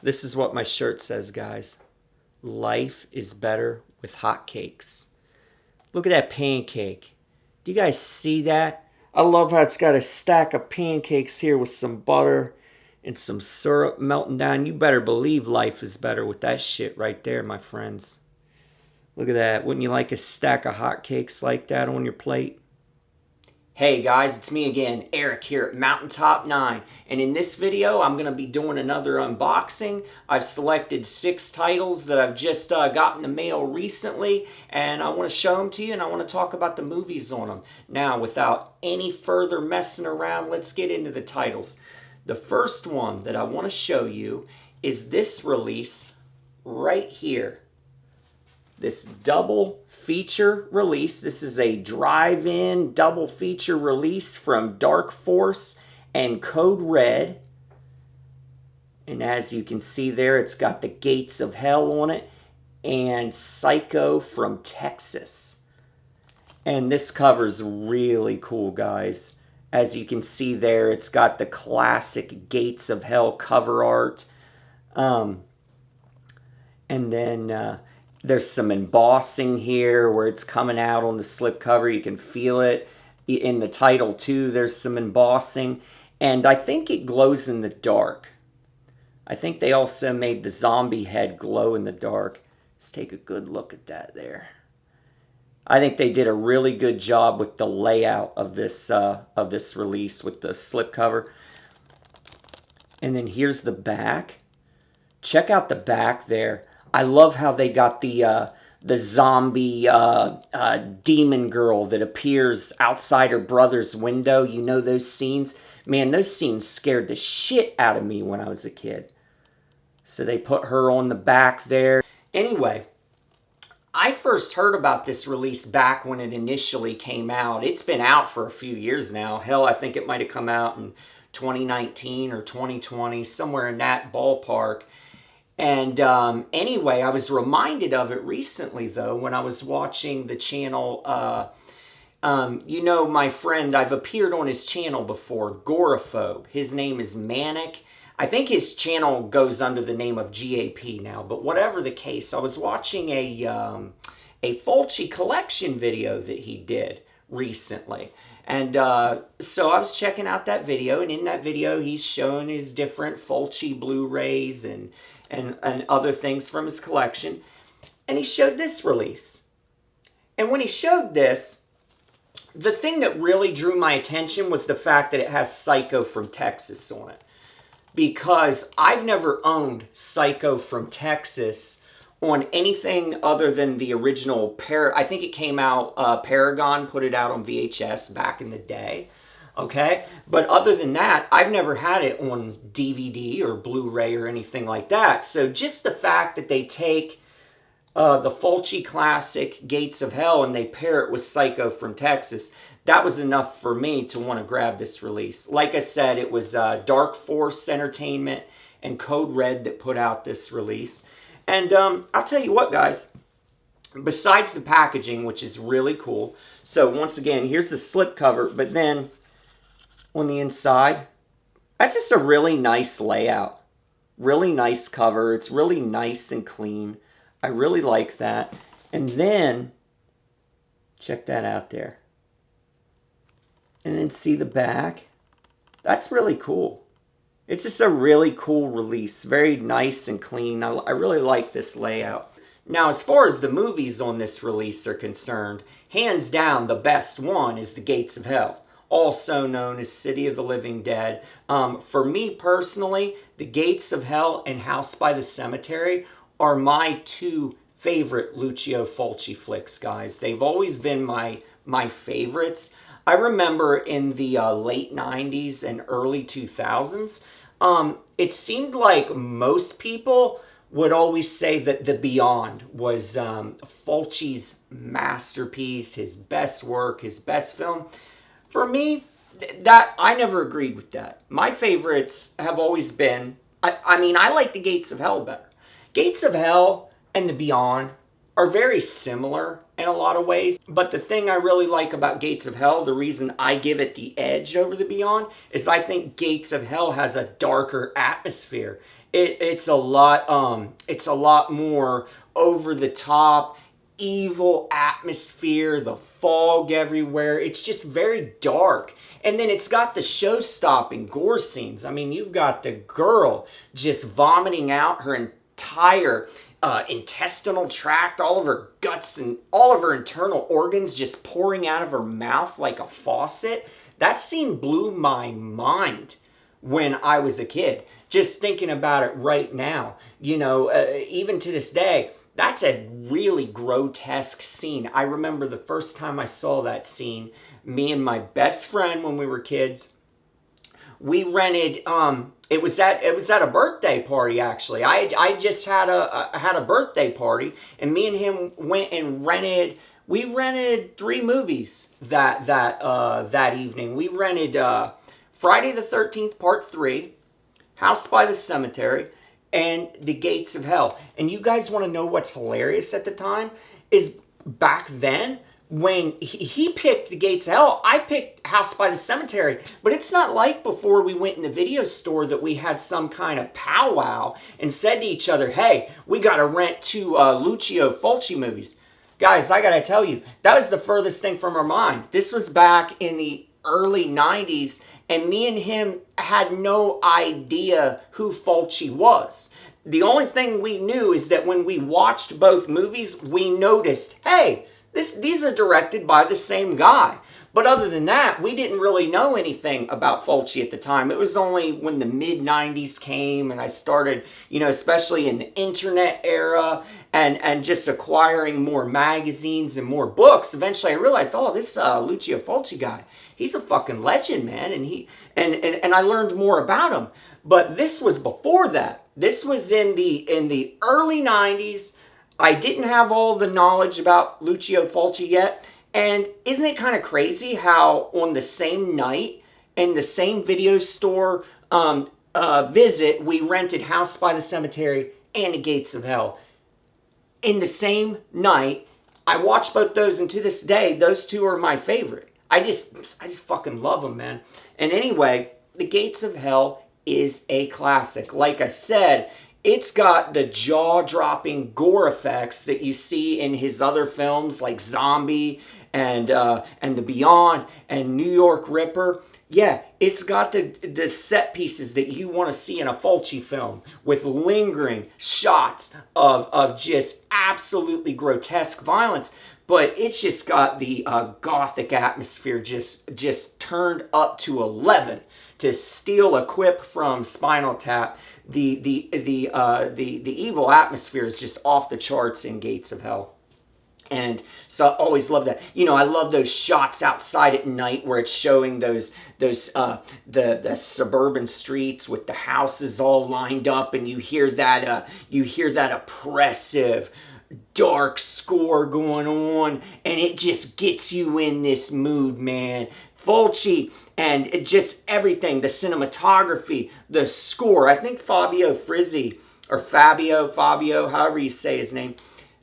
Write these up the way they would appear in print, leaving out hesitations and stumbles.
This is what my shirt says, guys. Life is better with hotcakes. Look at that pancake. Do you guys see that? I love how it's got a stack of pancakes here with some butter and some syrup melting down. You better believe life is better with that shit right there, my friends. Look at that. Wouldn't you like a stack of hotcakes like that on your plate? Hey guys, it's me again, Eric here at Mountaintop 9, and in this video I'm going to be doing another unboxing. I've selected 6 titles that I've just got in the mail recently, and I want to show them to you, and I want to talk about the movies on them. Now, without any further messing around, let's get into the titles. The first one that I want to show you is this release right here. This double feature release. This is a drive-in double feature release from Dark Force and Code Red. And as you can see there, it's got the Gates of Hell on it and Psycho from Texas. And this cover's really cool, guys. As you can see there, it's got the classic Gates of Hell cover art. And then there's some embossing here where it's coming out on the slipcover. You can feel it in the title too. There's some embossing. And I think it glows in the dark. I think they also made the zombie head glow in the dark. Let's take a good look at that there. I think they did a really good job with the layout of this release with the slipcover. And then here's the back. Check out the back there. I love how they got the zombie demon girl that appears outside her brother's window. You know those scenes? Man, those scenes scared the shit out of me when I was a kid. So they put her on the back there. Anyway, I first heard about this release back when it initially came out. It's been out for a few years now. Hell, I think it might have come out in 2019 or 2020, somewhere in that ballpark. And anyway, I was reminded of it recently, though, when I was watching the channel. You know, my friend, I've appeared on his channel before, Goraphobe. His name is Manic. I think his channel goes under the name of GAP now, but whatever the case, I was watching a Fulci collection video that he did recently. And so I was checking out that video, and in that video, he's showing his different Fulci Blu Rays and other things from his collection. And he showed this release. And when he showed this, the thing that really drew my attention was the fact that it has Psycho from Texas on it. Because I've never owned Psycho from Texas on anything other than the original I think it came out, Paragon put it out on VHS back in the day. Okay, but other than that, I've never had it on DVD or Blu Ray or anything like that. So just the fact that they take the Fulci classic Gates of Hell and they pair it with Psycho from Texas, that was enough for me to want to grab this release. Like I said, it was Dark Force Entertainment and Code Red that put out this release. And I'll tell you what, guys. Besides the packaging, which is really cool. So once again, here's the slipcover, but then on the inside, that's just a really nice layout. Really nice cover. It's really nice and clean. I really like that. And then, check that out there. And then see the back. That's really cool. It's just a really cool release. Very nice and clean. I really like this layout. Now, as far as the movies on this release are concerned, hands down, the best one is The Gates of Hell, also known as City of the Living Dead. For me personally, The Gates of Hell and House by the Cemetery are my 2 favorite Lucio Fulci flicks, guys. They've always been my favorites. I remember in the late 90s and early 2000s, it seemed like most people would always say that The Beyond was Fulci's masterpiece, his best work, his best film. For me, that I never agreed with that. My favorites have always been, I like The Gates of Hell better. Gates of Hell and The Beyond are very similar in a lot of ways, but the thing I really like about Gates of Hell, the reason I give it the edge over The Beyond, is I think Gates of Hell has a darker atmosphere. It's a lot more over the top, evil atmosphere, the fog everywhere. It's just very dark. And then it's got the show-stopping gore scenes. I mean, you've got the girl just vomiting out her entire intestinal tract, all of her guts and all of her internal organs just pouring out of her mouth like a faucet. That scene blew my mind when I was a kid. Just thinking about it right now, even to this day, that's a really grotesque scene. I remember the first time I saw that scene, me and my best friend when we were kids, we rented it was at a birthday party. Actually, I just had a birthday party, and me and him went and rented 3 movies that evening. We rented Friday the 13th Part 3, House by the Cemetery, and The Gates of Hell. And you guys want to know what's hilarious at the time is back then, when he picked The Gates of Hell, I picked House by the Cemetery. But it's not like before we went in the video store that we had some kind of powwow and said to each other, hey, we got to rent 2 Lucio Fulci movies. Guys, I got to tell you, that was the furthest thing from our mind. This was back in the early 90s, and me and him had no idea who Fulci was. The only thing we knew is that when we watched both movies, we noticed, hey, these are directed by the same guy. But other than that, we didn't really know anything about Fulci at the time. It was only when the mid-90s came and I started, especially in the internet era and just acquiring more magazines and more books. Eventually I realized, oh, this Lucio Fulci guy, he's a fucking legend, man. And I learned more about him. But this was before that. This was in the early 90s. I didn't have all the knowledge about Lucio Fulci yet. And isn't it kind of crazy how on the same night in the same video store visit, we rented House by the Cemetery and The Gates of Hell. In the same night, I watched both those, and to this day, those 2 are my favorite. I just fucking love them, man. And anyway, The Gates of Hell is a classic. Like I said, it's got the jaw-dropping gore effects that you see in his other films like Zombie and The Beyond and New York Ripper. Yeah, it's got the set pieces that you want to see in a Fulci film with lingering shots of just absolutely grotesque violence. But it's just got the gothic atmosphere just turned up to 11. To steal a quip from Spinal Tap, the evil atmosphere is just off the charts in Gates of Hell. And so I always love that. I love those shots outside at night where it's showing the suburban streets with the houses all lined up, and you hear that oppressive dark score going on, and it just gets you in this mood, man. Fulci and just everything, the cinematography, the score. I think Fabio, however you say his name,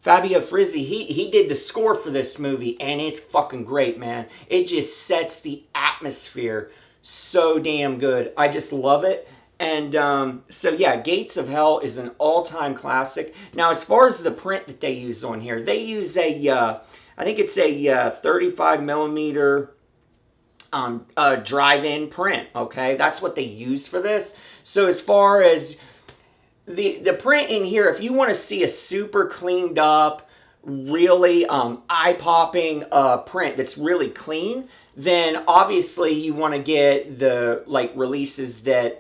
Fabio Frizzi, he did the score for this movie, and it's fucking great, man. It just sets the atmosphere so damn good. I just love it. And so yeah, Gates of Hell is an all-time classic. Now, as far as the print that they use on here, they use I think it's a 35 millimeter drive-in print. Okay, that's what they use for this. So as far as the print in here, if you want to see a super cleaned up, really eye-popping print that's really clean, then obviously you want to get the releases that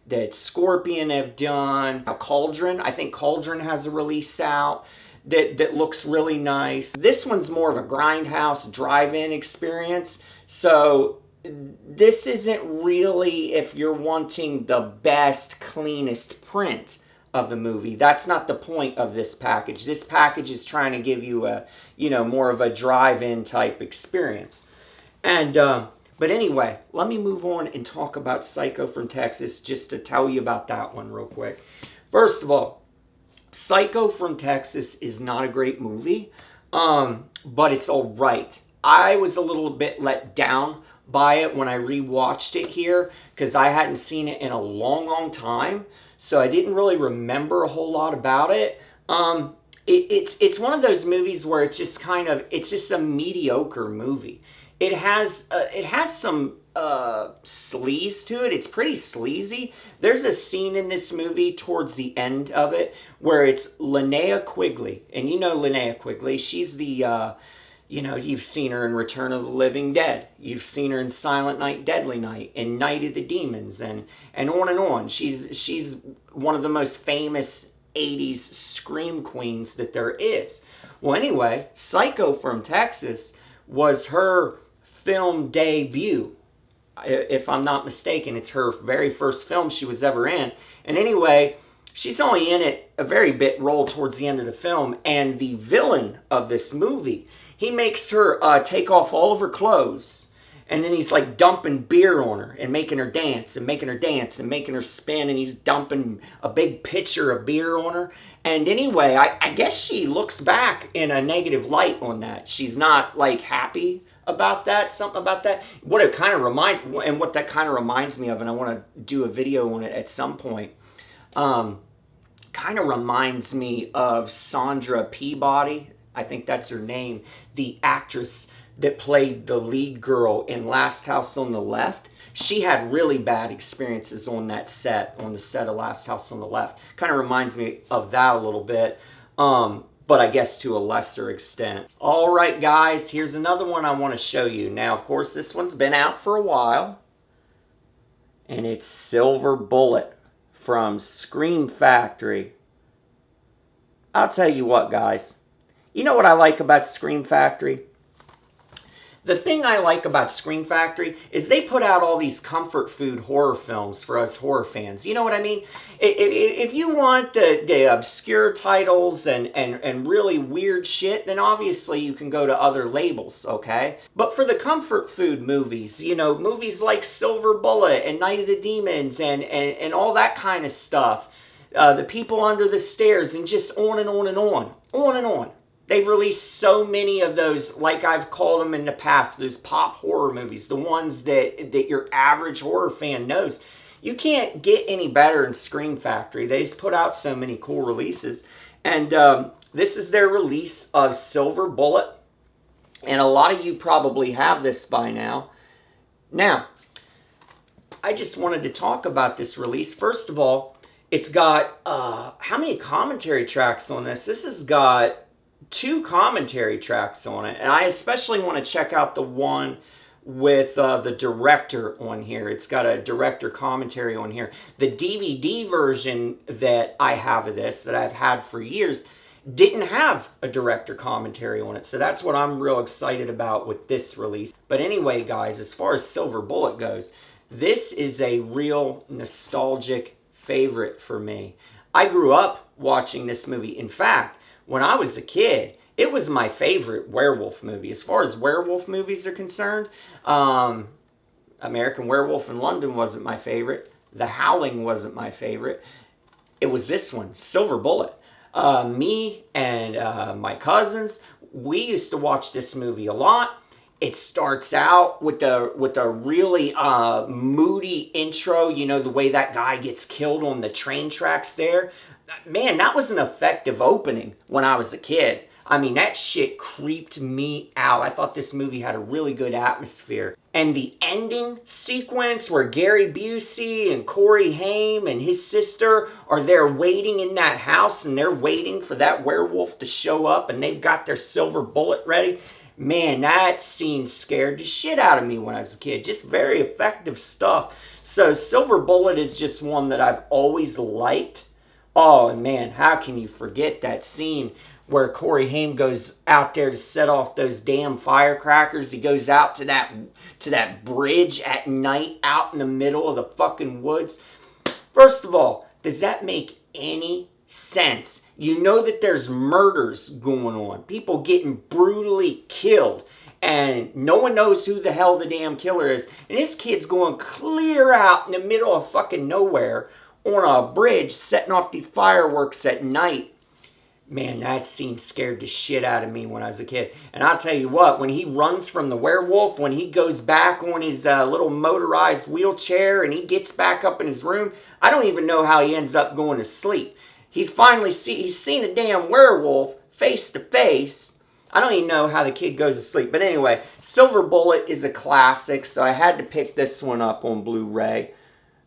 that Scorpion have done. Cauldron, I think Cauldron has a release out that looks really nice. This one's more of a grindhouse drive-in experience. So this isn't really if you're wanting the best, cleanest print of the movie. That's not the point of this package. This package is trying to give you a, more of a drive-in type experience. And, but anyway, let me move on and talk about Psycho from Texas, just to tell you about that one real quick. First of all, Psycho from Texas is not a great movie, but it's all right. I was a little bit let down by it when I rewatched it here, because I hadn't seen it in a long, long time. so I didn't really remember a whole lot about it. It's one of those movies where it's just it's just a mediocre movie. It has some sleaze to it. It's pretty sleazy. There's a scene in this movie towards the end of it where it's Linnea Quigley, and you know Linnea Quigley. She's the you've seen her in Return of the Living Dead. You've seen her in Silent Night, Deadly Night, and Night of the Demons, and on and on. She's one of the most famous 80s scream queens that there is. Well, anyway, Psycho from Texas was her film debut. If I'm not mistaken, it's her very first film she was ever in. And anyway, she's only in it a very bit role towards the end of the film, and the villain of this movie, he makes her take off all of her clothes, and then he's like dumping beer on her and making her dance and making her dance and making her spin, and he's dumping a big pitcher of beer on her. And anyway, I guess she looks back in a negative light on that. She's not like happy about that, something about that. What that kind of reminds me of, and I want to do a video on it at some point, kind of reminds me of Sandra Peabody. I think that's her name, the actress that played the lead girl in Last House on the Left. She had really bad experiences on the set of Last House on the Left. Kind of reminds me of that a little bit, but I guess to a lesser extent. All right, guys, here's another one I want to show you. Now, of course, this one's been out for a while, and it's Silver Bullet from Scream Factory. I'll tell you what, guys. You know what I like about Scream Factory? The thing I like about Scream Factory is they put out all these comfort food horror films for us horror fans. You know what I mean? If you want the obscure titles and really weird shit, then obviously you can go to other labels, okay? But for the comfort food movies, movies like Silver Bullet and Night of the Demons and all that kind of stuff, The People Under the Stairs, and just on and on and on, on and on. They've released so many of those, like I've called them in the past, those pop horror movies, the ones that your average horror fan knows. You can't get any better than Scream Factory. They just put out so many cool releases. And this is their release of Silver Bullet. And a lot of you probably have this by now. Now, I just wanted to talk about this release. First of all, it's got, how many commentary tracks on this? This has got 2 commentary tracks on it, and I especially want to check out the one with the director on here. It's got a director commentary on here. The DVD version that I have of this, that I've had for years, didn't have a director commentary on it, so that's what I'm real excited about with this release. But anyway, guys, as far as Silver Bullet goes, this is a real nostalgic favorite for me. I grew up watching this movie. In fact, when I was a kid, it was my favorite werewolf movie. As far as werewolf movies are concerned, American Werewolf in London wasn't my favorite. The Howling wasn't my favorite. It was this one, Silver Bullet. Me and my cousins, we used to watch this movie a lot. It starts out with a really moody intro. The way that guy gets killed on the train tracks there. Man, that was an effective opening when I was a kid. I mean, that shit creeped me out. I thought this movie had a really good atmosphere. And the ending sequence where Gary Busey and Corey Haim and his sister are there waiting in that house, and they're waiting for that werewolf to show up, and they've got their silver bullet ready. Man, that scene scared the shit out of me when I was a kid. Just very effective stuff. So Silver Bullet is just one that I've always liked. Oh, and man, how can you forget that scene where Corey Haim goes out there to set off those damn firecrackers? He goes out to that bridge at night out in the middle of the fucking woods. First of all, does that make any sense? You know that there's murders going on. People getting brutally killed. And no one knows who the hell the damn killer is. And this kid's going clear out in the middle of fucking nowhere on a bridge, setting off these fireworks at night. Man, that scene scared the shit out of me when I was a kid. And I'll tell you what, when he runs from the werewolf, when he goes back on his little motorized wheelchair and he gets back up in his room, I don't even know how he ends up going to sleep. He's seen a damn werewolf face to face. I don't even know how the kid goes to sleep. But anyway, Silver Bullet is a classic, so I had to pick this one up on Blu Ray.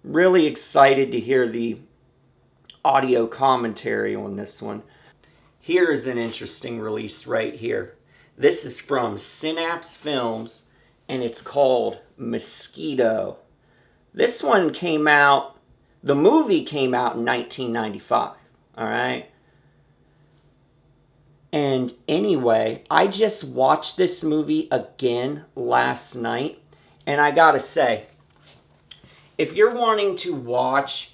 Really excited to hear the audio commentary on this one. Here is an interesting release right here. This is from Synapse Films, and it's called Mosquito. This one came out, the movie came out in 1995, all right? And anyway, I just watched this movie again last night, and I gotta say, if you're wanting to watch,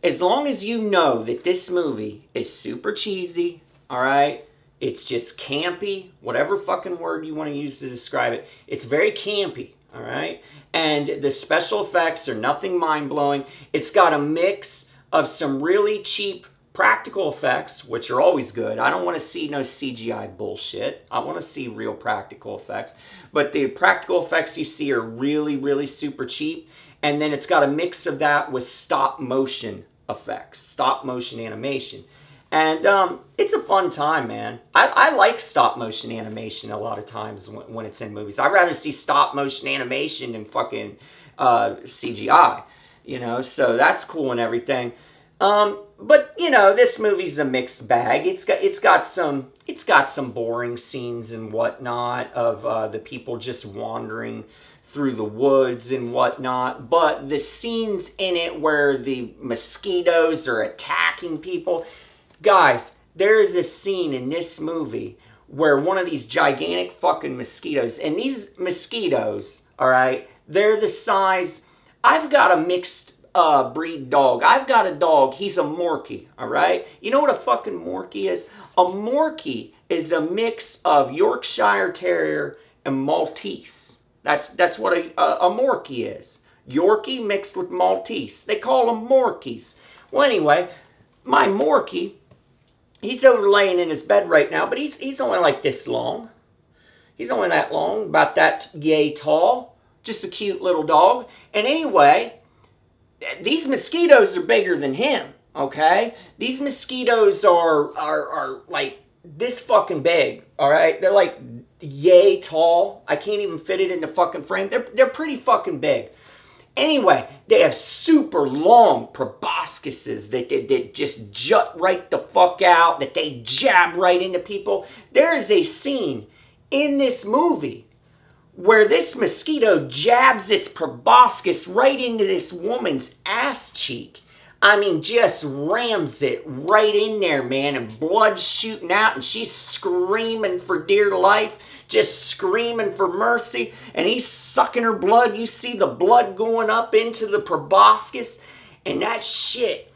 as long as you know that this movie is super cheesy, all right? It's just campy, whatever fucking word you want to use to describe it. It's very campy, all right? And the special effects are nothing mind-blowing. It's got a mix of some really cheap practical effects, which are always good. I don't want to see no CGI bullshit. I want to see real practical effects. But the practical effects you see are really, really super cheap. And then it's got a mix of that with stop motion effects, stop motion animation. And it's a fun time, man. I like stop motion animation a lot of times when it's in movies. I'd rather see stop motion animation than fucking CGI, you know, so that's cool and everything. But you know, this movie's a mixed bag. It's got some boring scenes and whatnot of the people just wandering through the woods and whatnot, but the scenes in it where the mosquitoes are attacking people, guys, there is a scene in this movie where one of these gigantic fucking mosquitoes, and these mosquitoes, all right, they're the size, I've got a mixed breed dog. I've got a dog, he's a Morkie, all right? You know what a fucking Morkie is? A Morkie is a mix of Yorkshire Terrier and Maltese. That's what a Morkie is. Yorkie mixed with Maltese. They call them Morkies. Well, anyway, my Morkie, he's over laying in his bed right now, but he's only like this long. He's only that long, about that yay tall. Just a cute little dog. And anyway, these mosquitoes are bigger than him, okay? These mosquitoes are like this fucking big, all right? They're like yay tall. I can't even fit it in the fucking frame. They're pretty fucking big. Anyway, they have super long proboscises that just jut right the fuck out, that they jab right into people. There is a scene in this movie where this mosquito jabs its proboscis right into this woman's ass cheek. I mean, just rams it right in there, man, and blood's shooting out, and she's screaming for dear life, just screaming for mercy, and he's sucking her blood. You see the blood going up into the proboscis, and that shit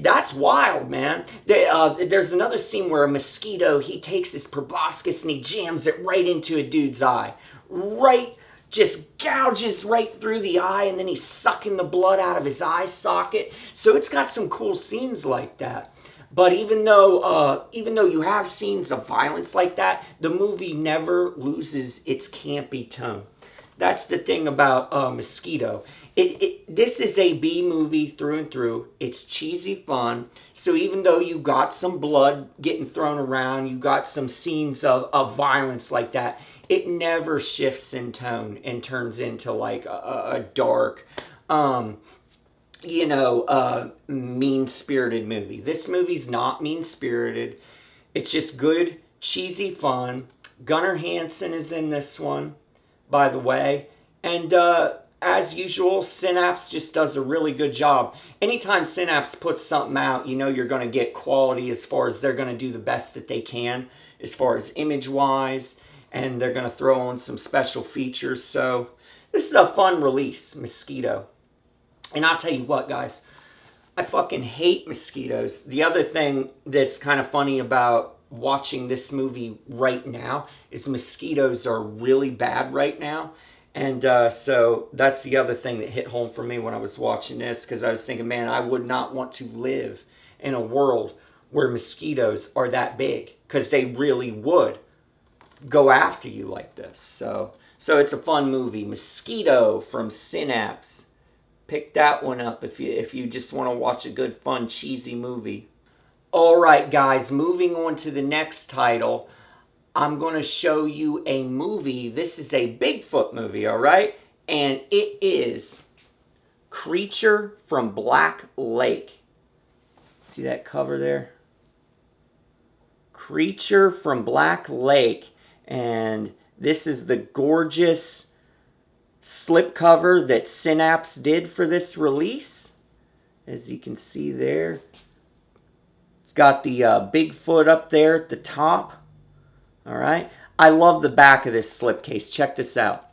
that's wild, man. There's another scene where a mosquito, he takes his proboscis and he jams it right into a dude's eye. Right, just gouges right through the eye, and then he's sucking the blood out of his eye socket. So it's got some cool scenes like that. But even though you have scenes of violence like that, the movie never loses its campy tone. That's the thing about Mosquito. This is a B movie through and through. It's cheesy fun. So even though you got some blood getting thrown around, you got some scenes of violence like that, it never shifts in tone and turns into like a dark, mean-spirited movie. This movie's not mean-spirited. It's just good, cheesy fun. Gunnar Hansen is in this one, by the way. And as usual, Synapse just does a really good job. Anytime Synapse puts something out, you know you're going to get quality as far as they're going to do the best that they can as far as image-wise. And they're going to throw on some special features. So this is a fun release, Mosquito. And I'll tell you what, guys. I fucking hate mosquitoes. The other thing that's kind of funny about watching this movie right now is mosquitoes are really bad right now. And so that's the other thing that hit home for me when I was watching this. Because I was thinking, man, I would not want to live in a world where mosquitoes are that big, because they really would go after you like this. So it's a fun movie. Mosquito from Synapse. Pick that one up if you just want to watch a good, fun, cheesy movie. All right, guys, moving on to the next title. I'm going to show you a movie. This is a Bigfoot movie, all right? And it is Creature from Black Lake. See that cover there? Creature from Black Lake. And this is the gorgeous slipcover that Synapse did for this release. As you can see there. It's got the Bigfoot up there at the top. Alright. I love the back of this slipcase. Check this out.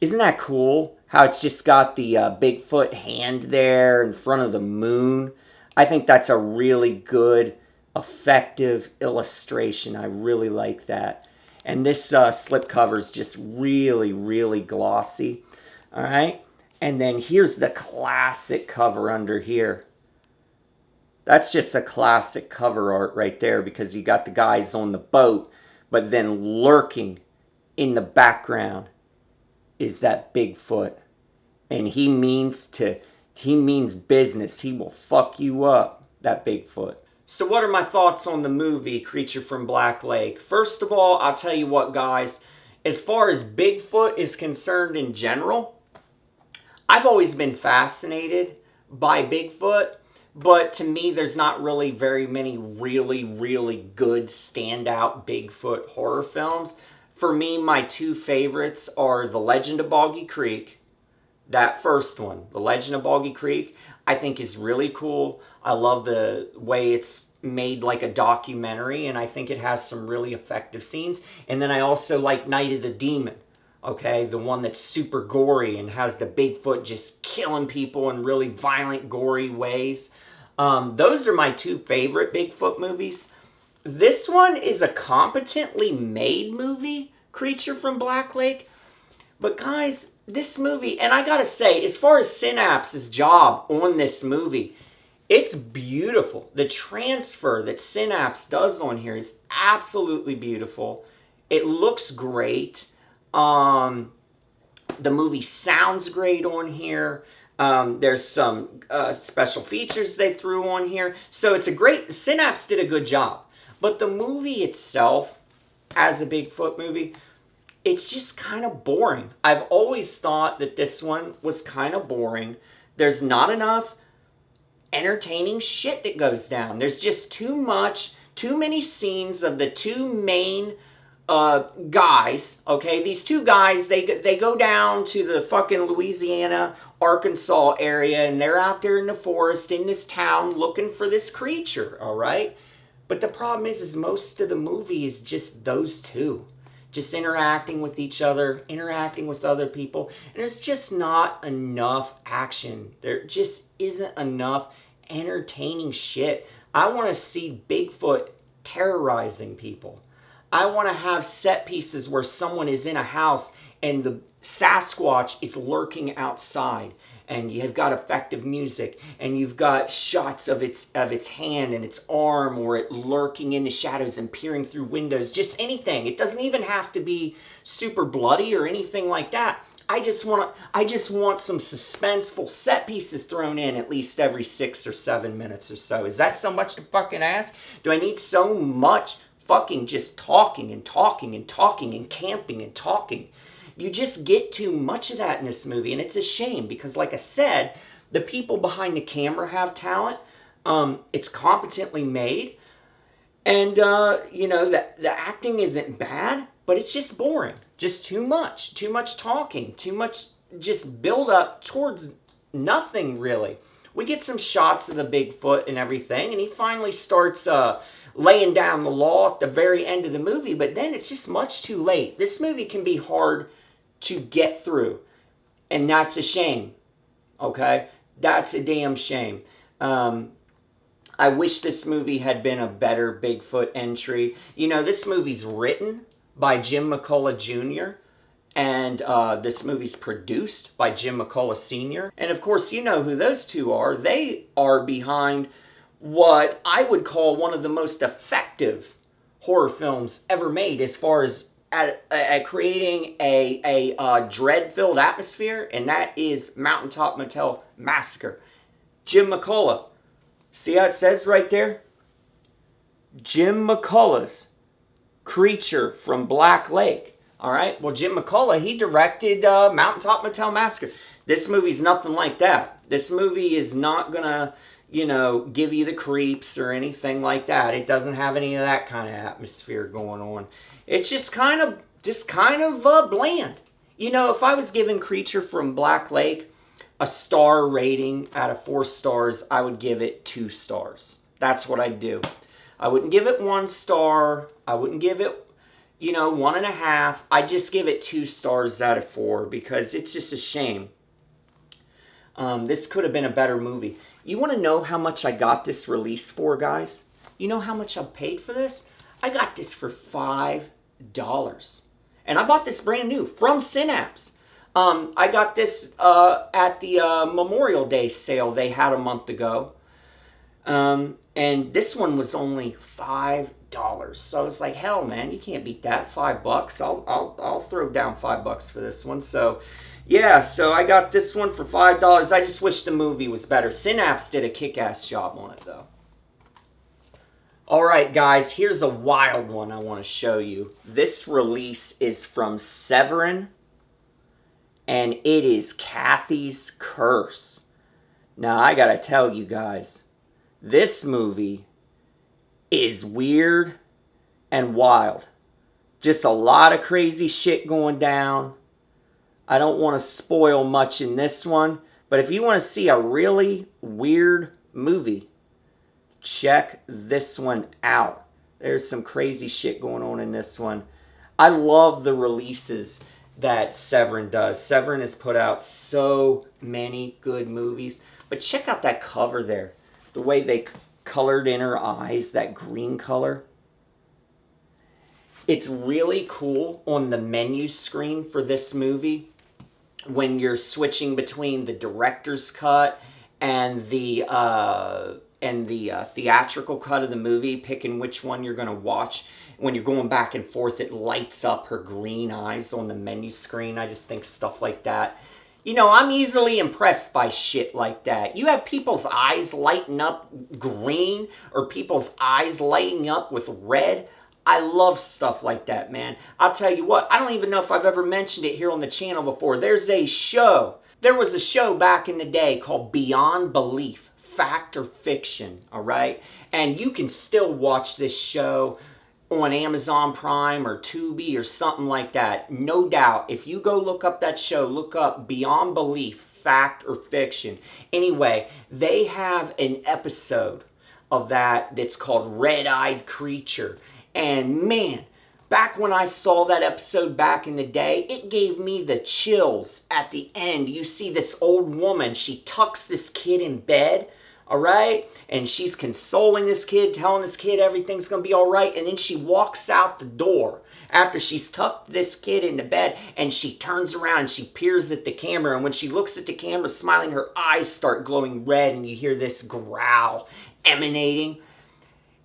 Isn't that cool? How it's just got the Bigfoot hand there in front of the moon. I think that's a really good, effective illustration. I really like that. And this slipcover is just really, really glossy. All right. And then here's the classic cover under here. That's just a classic cover art right there, because you got the guys on the boat, but then lurking in the background is that Bigfoot. And he means business. He will fuck you up, that Bigfoot. So what are my thoughts on the movie Creature from Black Lake? First of all, I'll tell you what, guys. As far as Bigfoot is concerned in general, I've always been fascinated by Bigfoot. But to me, there's not really very many really, really good standout Bigfoot horror films. For me, my two favorites are The Legend of Boggy Creek. That first one, The Legend of Boggy Creek, I think is really cool. I love the way it's made like a documentary, and I think it has some really effective scenes. And then I also like Night of the Demon, okay? The one that's super gory and has the Bigfoot just killing people in really violent, gory ways. Those are my two favorite Bigfoot movies. This one is a competently made movie, Creature from Black Lake. But guys, this movie, and I gotta say, as far as Synapse's job on this movie, it's beautiful. The transfer that Synapse does on here is absolutely beautiful. It looks great. The movie sounds great on here. There's some special features they threw on here. So it's a great, Synapse did a good job. But the movie itself, as a Bigfoot movie, it's just kind of boring. I've always thought that this one was kind of boring. There's not enough entertaining shit that goes down. There's just too many scenes of the two main guys, okay? These two guys, they go down to the fucking Louisiana, Arkansas area, and they're out there in the forest in this town looking for this creature, all right? But the problem is most of the movie is just those two. Just interacting with each other, interacting with other people. And there's just not enough action. There just isn't enough entertaining shit. I want to see Bigfoot terrorizing people. I want to have set pieces where someone is in a house and the Sasquatch is lurking outside. And you've got effective music, and you've got shots of its hand and its arm, or it lurking in the shadows and peering through windows. Just anything. It doesn't even have to be super bloody or anything like that. I just want some suspenseful set pieces thrown in at least every 6 or 7 minutes or so. Is that so much to fucking ask? Do I need so much fucking just talking and talking and talking and camping and talking? You just get too much of that in this movie, and it's a shame because, like I said, the people behind the camera have talent. It's competently made, and the acting isn't bad, but it's just boring. Just too much talking, too much just build up towards nothing really. We get some shots of the Bigfoot and everything, and he finally starts laying down the law at the very end of the movie, but then it's just much too late. This movie can be hard to get through, and that's a shame, okay? That's a damn shame. I wish this movie had been a better Bigfoot entry. You know, this movie's written by Jim McCullough Jr., and this movie's produced by Jim McCullough Sr. And of course, you know who those two are. They are behind what I would call one of the most effective horror films ever made, as far as at creating a dread-filled atmosphere, and that is Mountaintop Motel Massacre. Jim McCullough. See how it says right there? Jim McCullough's Creature from Black Lake. All right. Well, Jim McCullough, he directed Mountaintop Motel Massacre. This movie's nothing like that. This movie is not gonna, give you the creeps or anything like that. It doesn't have any of that kind of atmosphere going on. It's just kind of bland. If I was giving Creature from Black Lake a star rating out of 4 stars, I would give it 2 stars. That's what I'd do. I wouldn't give it 1 star. I wouldn't give it, 1.5. I'd just give it 2 stars out of 4 because it's just a shame. This could have been a better movie. You want to know how much I got this release for, guys? You know how much I paid for this? I got this for $5. And I bought this brand new from Synapse. I got this at the Memorial Day sale they had a month ago. And this one was only $5. So I was like, hell, man, you can't beat that. $5. I'll throw down $5 for this one. So, yeah, so I got this one for $5. I just wish the movie was better. Synapse did a kick-ass job on it, though. All right, guys, here's a wild one I want to show you. This release is from Severin, and it is Kathy's Curse. Now, I gotta tell you guys, this movie is weird and wild. Just a lot of crazy shit going down. I don't want to spoil much in this one, but if you want to see a really weird movie, check this one out. There's some crazy shit going on in this one. I love the releases that Severin does. Severin has put out so many good movies. But check out that cover there. The way they colored in her eyes, that green color. It's really cool on the menu screen for this movie when you're switching between the director's cut and the theatrical cut of the movie, picking which one you're going to watch. When you're going back and forth, it lights up her green eyes on the menu screen. I just think stuff like that. I'm easily impressed by shit like that. You have people's eyes lighting up green or people's eyes lighting up with red. I love stuff like that, man. I'll tell you what, I don't even know if I've ever mentioned it here on the channel before. There was a show back in the day called Beyond Belief, Fact or Fiction, all right? And you can still watch this show on Amazon Prime or Tubi or something like that. No doubt. If you go look up that show, look up Beyond Belief, Fact or Fiction. Anyway, they have an episode of that's called Red-Eyed Creature. And man, back when I saw that episode back in the day, it gave me the chills at the end. You see this old woman, she tucks this kid in bed, all right? And she's consoling this kid, telling this kid everything's going to be all right. And then she walks out the door after she's tucked this kid into bed, and she turns around and she peers at the camera. And when she looks at the camera smiling, her eyes start glowing red, and you hear this growl emanating.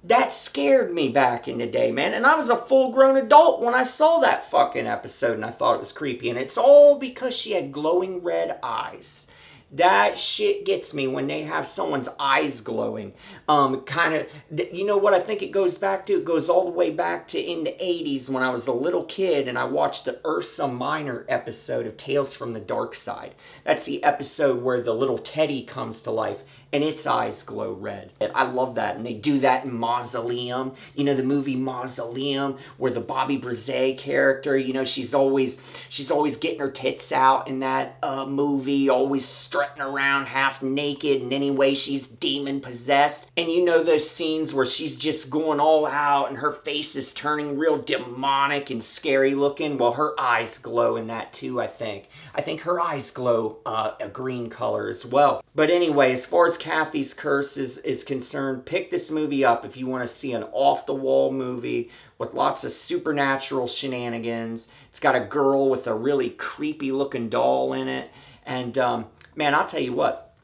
That scared me back in the day, man. And I was a full-grown adult when I saw that fucking episode, and I thought it was creepy. And it's all because she had glowing red eyes. That shit gets me when they have someone's eyes glowing. You know what I think it goes back to? It goes all the way back to in the 80s when I was a little kid and I watched the Ursa Minor episode of Tales from the Dark Side. That's the episode where the little Teddy comes to life and its eyes glow red. I love that. And they do that in Mausoleum. You know, the movie Mausoleum, where the Bobby Brzee character, she's always getting her tits out in that movie, always strutting around half naked, and anyway, she's demon possessed. And you know those scenes where she's just going all out and her face is turning real demonic and scary looking? Well, her eyes glow in that too, I think. I think her eyes glow a green color as well. But anyway, as far as Kathy's Curse is concerned, pick this movie up if you want to see an off-the-wall movie with lots of supernatural shenanigans. It's got a girl with a really creepy-looking doll in it. And, man, I'll tell you what.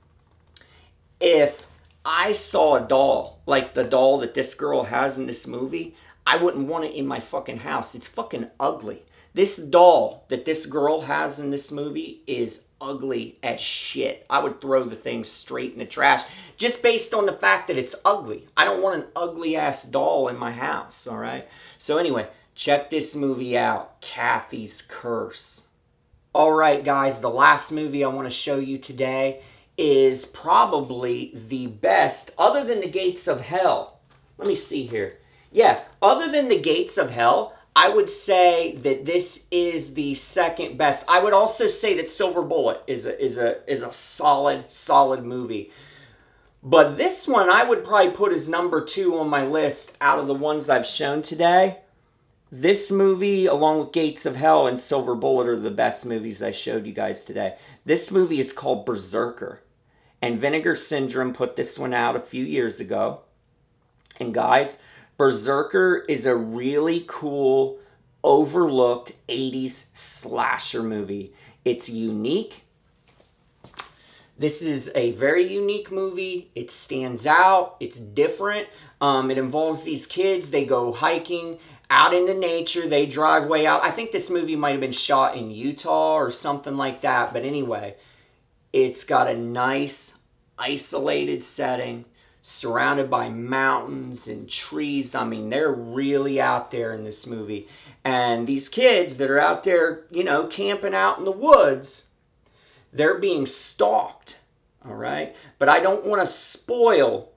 If I saw a doll, like the doll that this girl has in this movie. I wouldn't want it in my fucking house. It's fucking ugly. This doll that this girl has in this movie is ugly as shit. I would throw the thing straight in the trash just based on the fact that it's ugly. I don't want an ugly ass doll in my house, all right? So anyway, check this movie out, Kathy's Curse. All right, guys, the last movie I want to show you today is probably the best, other than The Gates of Hell. Let me see here. Yeah, other than The Gates of Hell, I would say that this is the second best. I would also say that Silver Bullet is a solid movie. But this one I would probably put as number 2 on my list out of the ones I've shown today. This movie, along with Gates of Hell and Silver Bullet, are the best movies I showed you guys today. This movie is called Berserker. And Vinegar Syndrome put this one out a few years ago. And guys, Berserker is a really cool, overlooked 80s slasher movie. It's unique. This is a very unique movie. It stands out. It's different. It involves these kids. They go hiking out in the nature. They drive way out. I think this movie might have been shot in Utah or something like that. But anyway, it's got a nice, isolated setting, surrounded by mountains and trees. I mean, they're really out there in this movie. And these kids that are out there, you know, camping out in the woods, they're being stalked, all right? But I don't want to spoil.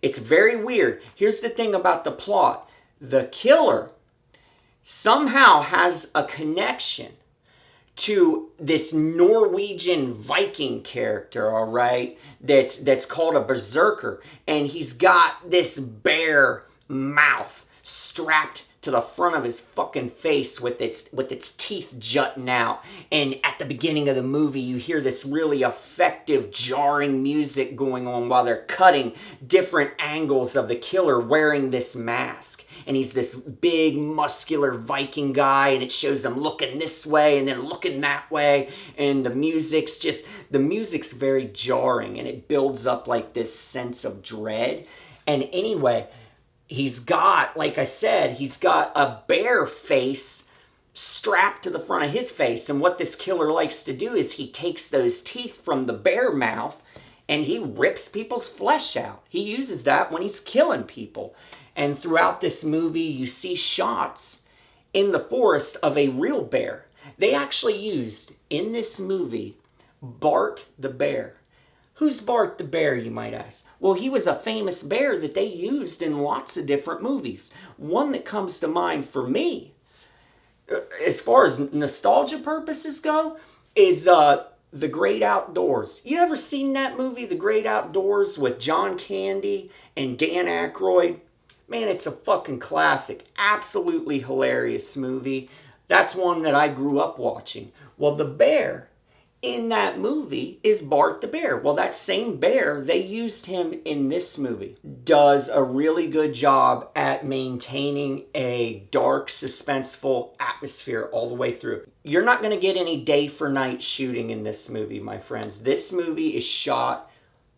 It's very weird. Here's the thing about the plot. The killer somehow has a connection to this Norwegian Viking character, all right, that's called a berserker. And he's got this bear mouth strapped to the front of his fucking face with its teeth jutting out. And at the beginning of the movie, you hear this really effective, jarring music going on while they're cutting different angles of the killer wearing this mask. And he's this big, muscular Viking guy, and it shows him looking this way and then looking that way. And the music's very jarring, and it builds up like this sense of dread. And anyway, he's got, like I said, he's got a bear face strapped to the front of his face. And what this killer likes to do is he takes those teeth from the bear mouth and he rips people's flesh out. He uses that when he's killing people. And throughout this movie, you see shots in the forest of a real bear. They actually used, in this movie, Bart the bear. Who's Bart the bear, you might ask? Well, he was a famous bear that they used in lots of different movies. One that comes to mind for me, as far as nostalgia purposes go, is The Great Outdoors. You ever seen that movie, The Great Outdoors, with John Candy and Dan Aykroyd? Man, it's a fucking classic. Absolutely hilarious movie. That's one that I grew up watching. Well, the bear in that movie is Bart the bear. Well, that same bear, they used him in this movie. Does a really good job at maintaining a dark, suspenseful atmosphere all the way through. You're not going to get any day for night shooting in this movie, my friends. This movie is shot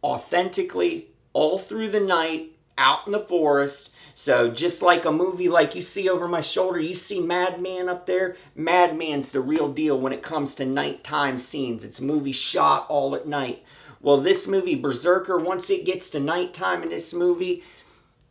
authentically all through the night, out in the forest. So just like a movie like you see over my shoulder, you see Madman up there. Madman's the real deal when it comes to nighttime scenes. It's a movie shot all at night. Well, this movie, Berserker, once it gets to nighttime in this movie,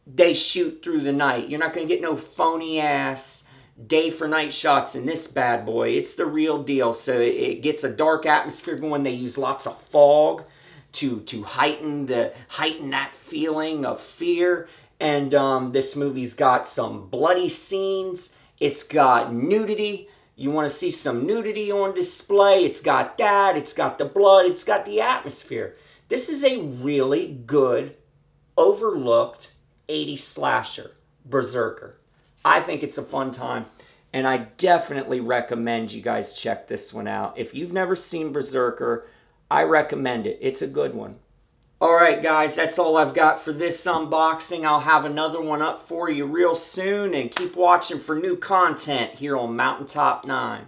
they shoot through the night. You're not going to get no phony ass day for night shots in this bad boy. It's the real deal. So it gets a dark atmosphere going. They use lots of fog to heighten that feeling of fear. And this movie's got some bloody scenes. It's got nudity. You want to see some nudity on display. It's got that. It's got the blood. It's got the atmosphere. This is a really good, overlooked 80s slasher, Berserker. I think it's a fun time. And I definitely recommend you guys check this one out. If you've never seen Berserker, I recommend it. It's a good one. Alright guys, that's all I've got for this unboxing. I'll have another one up for you real soon, and keep watching for new content here on Mountaintop 9.